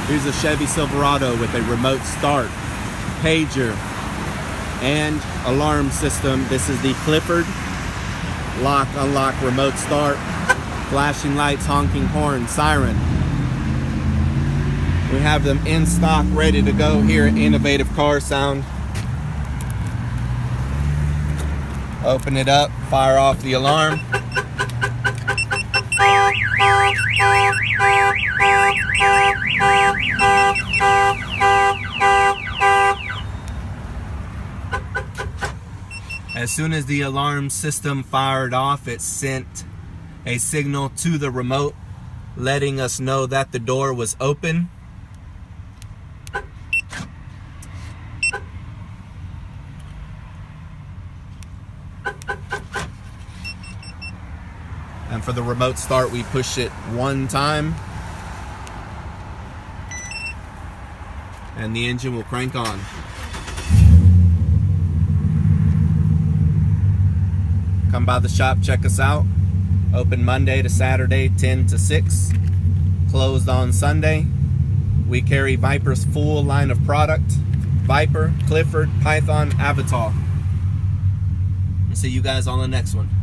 Here's a Chevy Silverado with a remote start, pager, and alarm system. This is the Clifford lock, unlock, remote start, flashing lights, honking horn, siren. We have them in stock, ready to go here at Innovative Car Sound. Open it up, fire off the alarm. As soon as the alarm system fired off, it sent a signal to the remote letting us know that the door was open. And for the remote start, we push it one time and the engine will crank on. Come by the shop, check us out. Open Monday to Saturday, 10 to 6. Closed on Sunday. We carry Viper's full line of product. Viper, Clifford, Python, Avatar. I'll see you guys on the next one.